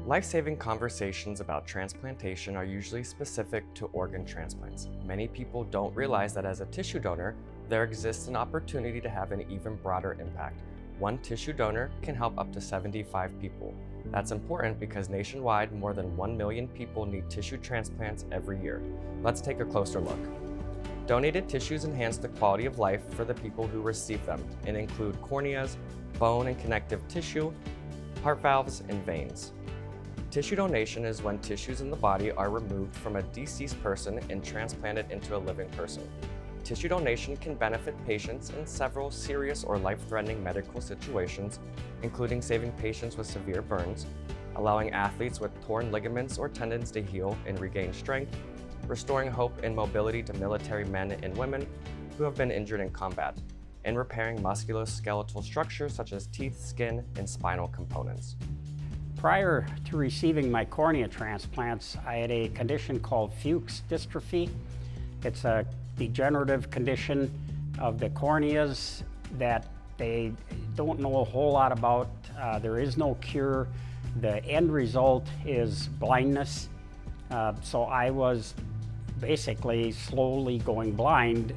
Life-saving conversations about transplantation are usually specific to organ transplants. Many people don't realize that as a tissue donor, there exists an opportunity to have an even broader impact. One tissue donor can help up to 75 people. That's important because nationwide, more than 1 million people need tissue transplants every year. Let's take a closer look. Donated tissues enhance the quality of life for the people who receive them and include corneas, bone and connective tissue, heart valves, and veins. Tissue donation is when tissues in the body are removed from a deceased person and transplanted into a living person. Tissue donation can benefit patients in several serious or life-threatening medical situations, including saving patients with severe burns, allowing athletes with torn ligaments or tendons to heal and regain strength, restoring hope and mobility to military men and women who have been injured in combat, and repairing musculoskeletal structures such as teeth, skin, and spinal components. Prior to receiving my cornea transplants, I had a condition called Fuchs dystrophy. It's a degenerative condition of the corneas that they don't know a whole lot about. There is no cure. The end result is blindness. So I was basically slowly going blind.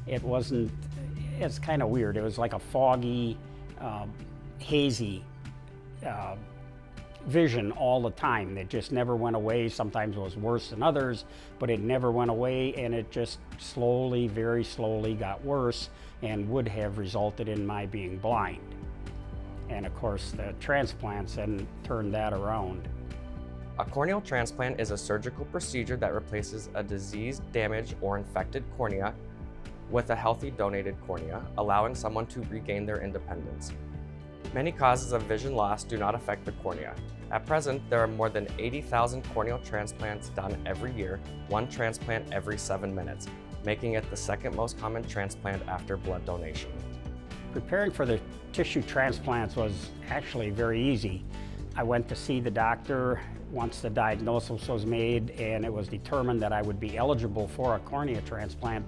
It's kind of weird. It was like a foggy, hazy vision all the time. It just never went away. Sometimes it was worse than others, but it never went away, and it just slowly, very slowly got worse and would have resulted in my being blind. And of course, the transplants then turned that around. A corneal transplant is a surgical procedure that replaces a diseased, damaged, or infected cornea with a healthy donated cornea, allowing someone to regain their independence. Many causes of vision loss do not affect the cornea. At present, there are more than 80,000 corneal transplants done every year, one transplant every 7 minutes, making it the second most common transplant after blood donation. Preparing for the tissue transplants was actually very easy. I went to see the doctor once the diagnosis was made and it was determined that I would be eligible for a cornea transplant.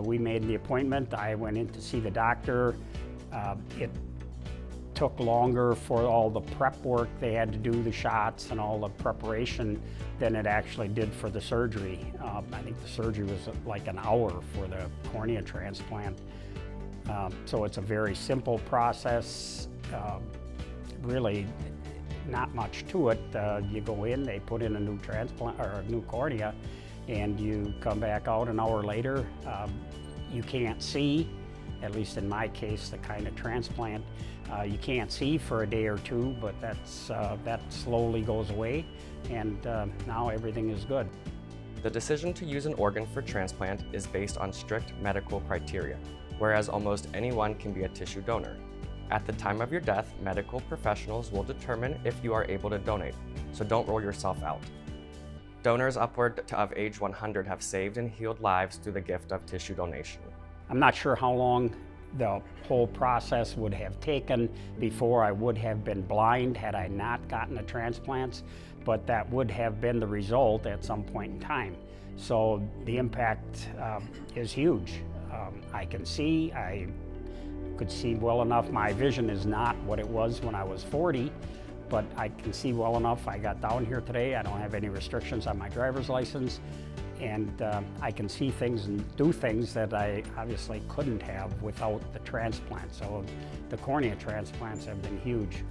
We made the appointment. I went in to see the doctor. It took longer for all the prep work. They had to do the shots and all the preparation than it actually did for the surgery. I think the surgery was like an hour for the cornea transplant. So it's a very simple process. Really not much to it. You go in, they put in a new transplant or a new cornea, and you come back out an hour later. You can't see, at least in my case, the kind of transplant. You can't see for a day or two, but that slowly goes away, and now everything is good. The decision to use an organ for transplant is based on strict medical criteria, whereas almost anyone can be a tissue donor. At the time of your death, medical professionals will determine if you are able to donate, so don't rule yourself out. Donors upward of age 100 have saved and healed lives through the gift of tissue donation. I'm not sure how long the whole process would have taken before I would have been blind had I not gotten the transplants, but that would have been the result at some point in time. So the impact is huge. I can see, I could see well enough. My vision is not what it was when I was 40, but I can see well enough. I got down here today. I don't have any restrictions on my driver's license, and I can see things and do things that I obviously couldn't have without the transplant. So the cornea transplants have been huge.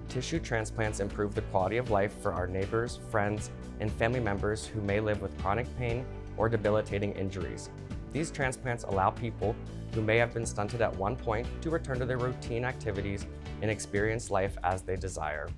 Tissue transplants improve the quality of life for our neighbors, friends, and family members who may live with chronic pain or debilitating injuries. These transplants allow people who may have been stunted at one point to return to their routine activities and experience life as they desire.